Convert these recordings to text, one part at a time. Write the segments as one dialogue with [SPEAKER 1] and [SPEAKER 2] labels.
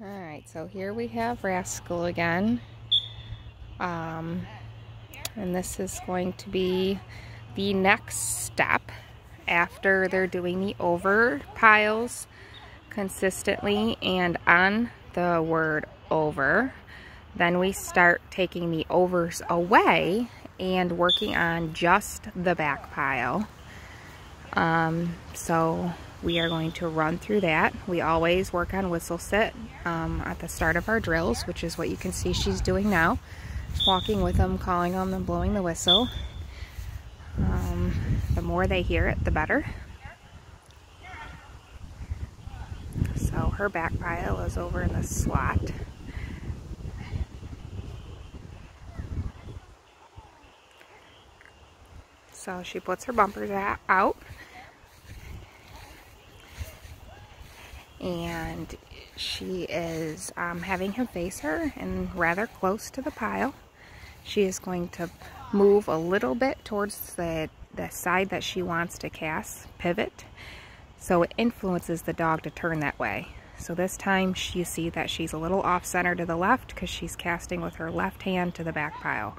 [SPEAKER 1] Alright, so here we have Rascal again. And this is going to be the next step after they're doing the over piles consistently and on the word over. Then we start taking the overs away and working on just the back pile. So we are going to run through that. We always work on whistle sit at the start of our drills, which is what you can see she's doing now. Walking with them, calling them, and blowing the whistle. The more they hear it, the better. So her back pile is over in the slot. So she puts her bumpers out. And she is having him face her and rather close to the pile. She is going to move a little bit towards the side that she wants to cast, pivot, so it influences the dog to turn that way. So this time you see that she's a little off center to the left because she's casting with her left hand to the back pile.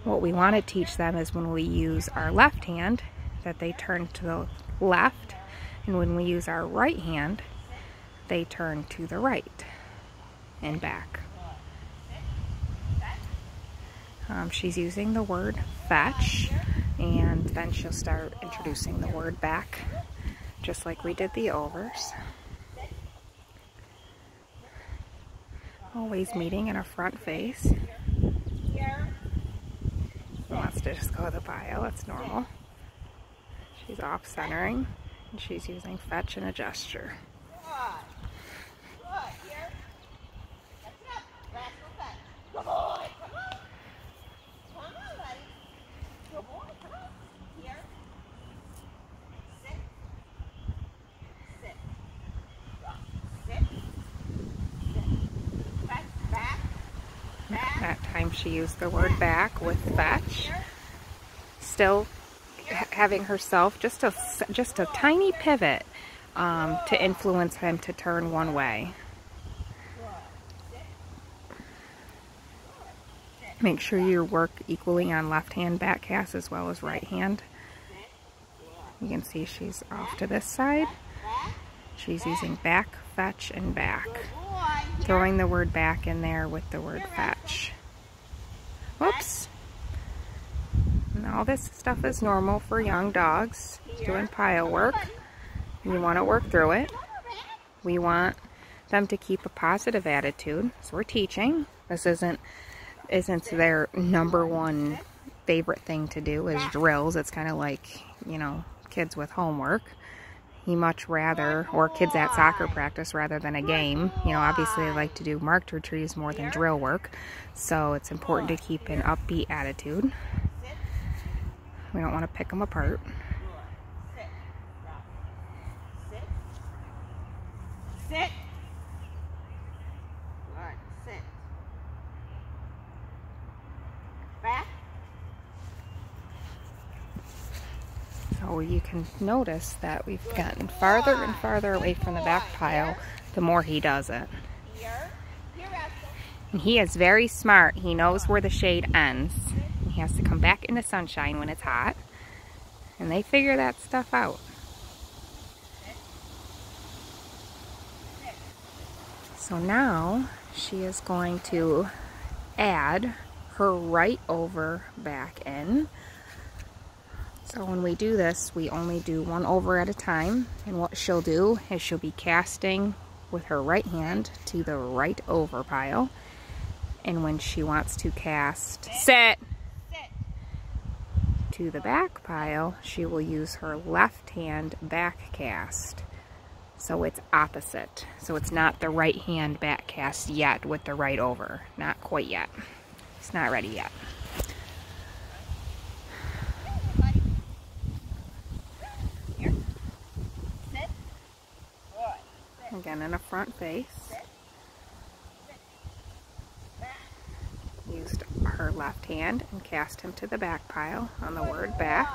[SPEAKER 1] What we want to teach them is when we use our left hand that they turn to the left, and when we use our right hand they turn to the right and back. She's using the word fetch, and then she'll start introducing the word back, just like we did the overs. Always meeting in a front face. Wants to just go to the pile, that's normal. She's off centering, and she's using fetch and a gesture. That time she used the word back with fetch, still having herself just a tiny pivot to influence him to turn one way. Make sure you work equally on left hand back cast as well as right hand. You can see she's off to this side. She's using back, fetch, and back. Throwing the word back in there with the word fetch. Whoops. And all this stuff is normal for young dogs doing pile work. You want to work through it. We want them to keep a positive attitude. So we're teaching. This isn't their number one favorite thing to do is drills. It's kind of like, you know, kids with homework. He much rather, or kids at soccer practice rather than a game. You know, obviously they like to do marked retrieves more than drill work. So it's important to keep an upbeat attitude. We don't want to pick them apart. Sit. Good. Sit. Back. So you can notice that we've gotten farther and farther away from the back pile the more he does it. And he is very smart. He knows where the shade ends. He has to come back in the sunshine when it's hot. And they figure that stuff out. So now she is going to add her right over back in. So when we do this, we only do one over at a time. And what she'll do is she'll be casting with her right hand to the right over pile. And when she wants to cast sit to the back pile, she will use her left hand back cast. So it's opposite. So it's not the right hand back cast yet with the right over. Not quite yet. It's not ready yet. Again in a front face. Used her left hand and cast him to the back pile on the word back.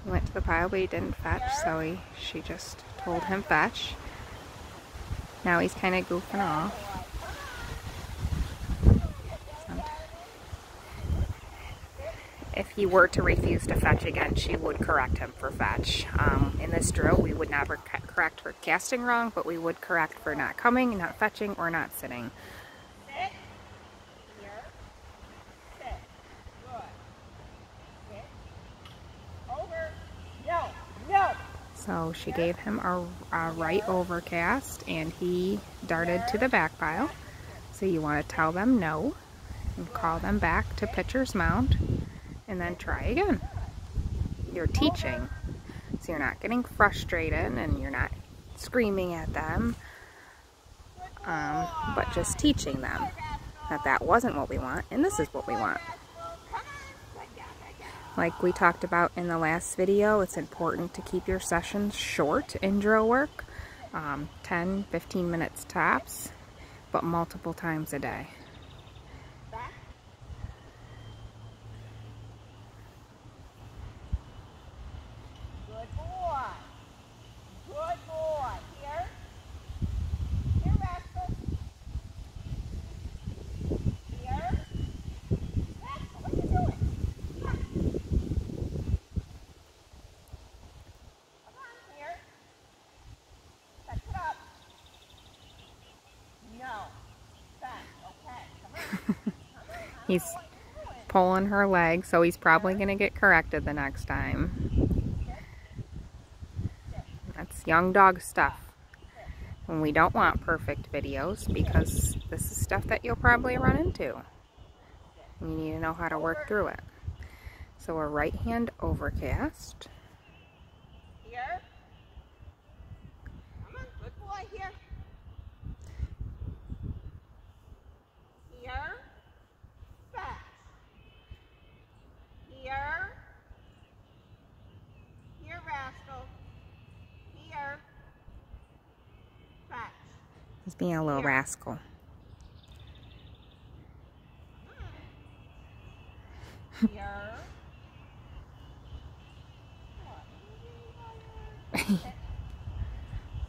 [SPEAKER 1] He went to the pile, but he didn't fetch, so she just told him fetch. Now he's kind of goofing off. If he were to refuse to fetch again, she would correct him for fetch. In this drill, we would never correct for casting wrong, but we would correct for not coming, not fetching, or not sitting.
[SPEAKER 2] Sit. Here. Sit. Good. Sit. Over. No. No.
[SPEAKER 1] So she gave him a right overcast, and he darted to the back pile. So you want to tell them no, and call them back to pitcher's mound, and then try again. You're teaching, so you're not getting frustrated and you're not screaming at them, but just teaching them that that wasn't what we want and this is what we want. Like we talked about in the last video, it's important to keep your sessions short in drill work, 10-15 minutes tops, but multiple times a day.
[SPEAKER 2] Good boy. Good boy. Here. Here, Rascal. Here. Rascal, what are you doing? Come on, here. Touch it up. No. Back. Okay. Come on.
[SPEAKER 1] He's pulling her leg, so he's probably going to get corrected the next time. That's young dog stuff. And we don't want perfect videos because this is stuff that you'll probably run into. You need to know how to work through it. So a right hand overcast.
[SPEAKER 2] Here. Come on, good boy, here. Here. Back. Here. Here, Rascal. Here. Back.
[SPEAKER 1] He's being a little rascal.
[SPEAKER 2] Here.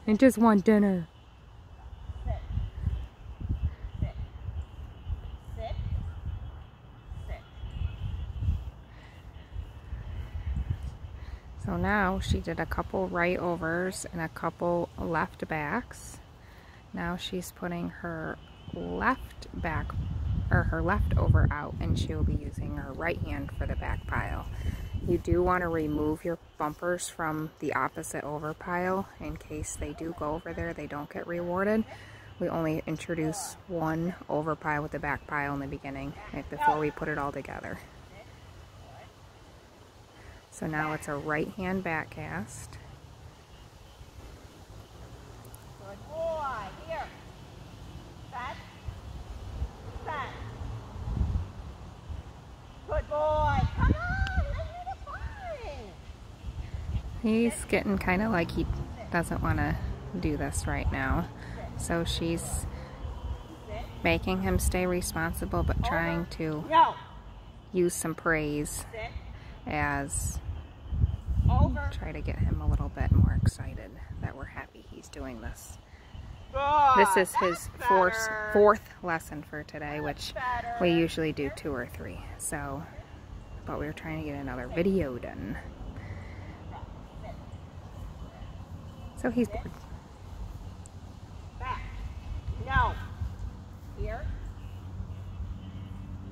[SPEAKER 1] I just want dinner.
[SPEAKER 2] Sit. Sit. Sit. Sit.
[SPEAKER 1] So now she did a couple right overs and a couple left backs. Now she's putting her left back or her left over out, and she'll be using her right hand for the back pile. You do want to remove your bumpers from the opposite over pile in case they do go over there, they don't get rewarded. We only introduce one over pile with the back pile in the beginning before we put it all together. So now it's a right hand back cast.
[SPEAKER 2] Good boy. Here. Back. Back. Good boy. Come on. Let's do the fun.
[SPEAKER 1] He's getting kind of like he doesn't want to do this right now. So she's making him stay responsible, but trying to use some praise as try to get him a little bit more excited that we're happy he's doing this. This is his fourth lesson for today, which we usually do 2 or 3. So, but we were trying to get another video done. So he's bored.
[SPEAKER 2] Back. No. Here.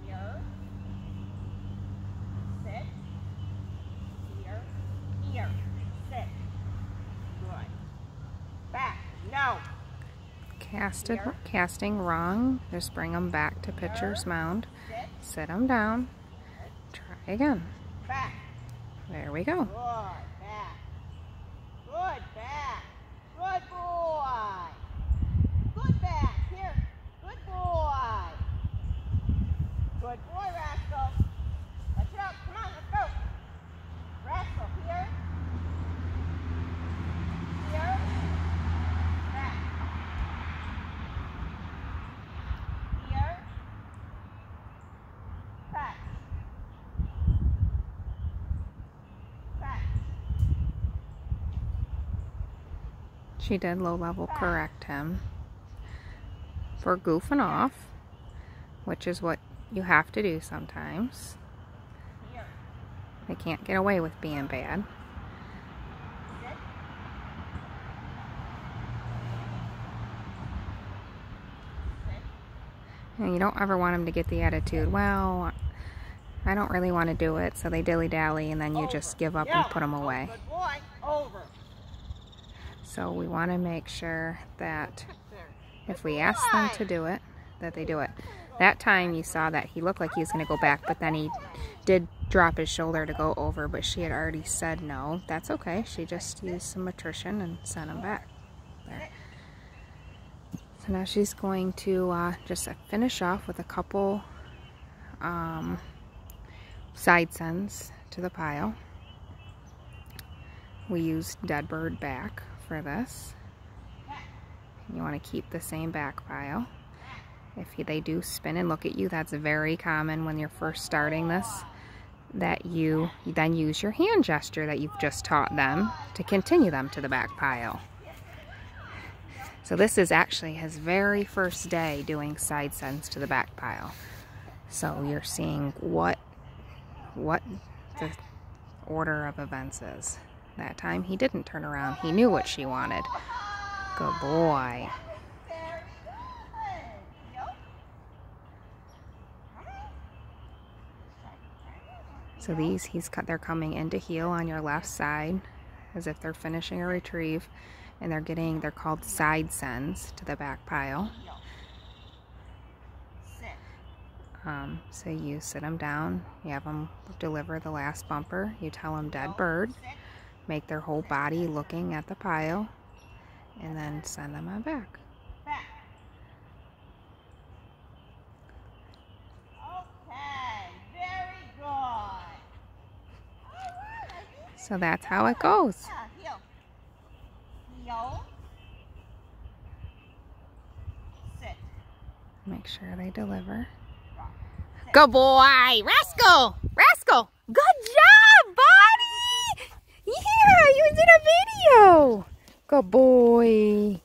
[SPEAKER 2] Here. Sit. Here. Here. Sit. Good. Back. No.
[SPEAKER 1] Casting wrong. Just bring them back to pitcher's mound. Sit them down. Try again.
[SPEAKER 2] Back.
[SPEAKER 1] There we go.
[SPEAKER 2] Good. Back. Good. Back. Good boy. Good back. Here. Good boy. Good boy, Rascal. Let's go. Come on, let's go. Rascal, here. Here. Back. Here. Back. Back.
[SPEAKER 1] She did low level correct him for goofing off, which is what you have to do sometimes. They can't get away with being bad. And you don't ever want them to get the attitude, well, I don't really want to do it, so they dilly-dally, and then you just give up and put them away. So we want to make sure that if we ask them to do it, that they do it. That time you saw that he looked like he was going to go back, but then he did drop his shoulder to go over, but she had already said no. That's okay. She just used some attrition and sent him back. There. So now she's going to just finish off with a couple side sends to the pile. We used dead bird back for this. You want to keep the same back pile. If they do spin and look at you, that's very common when you're first starting this, that you then use your hand gesture that you've just taught them to continue them to the back pile. So this is actually his very first day doing side sends to the back pile. So you're seeing what the order of events is. That time he didn't turn around. He knew what she wanted. Good boy. So they're coming into heel on your left side as if they're finishing a retrieve, and they're called side sends to the back pile. So you sit them down, you have them deliver the last bumper, you tell them dead bird, make their whole body looking at the pile, and then send them on back. So that's how it goes. Make sure they deliver. Good boy! Rascal! Rascal! Good job, buddy! Yeah, you did a video! Good boy!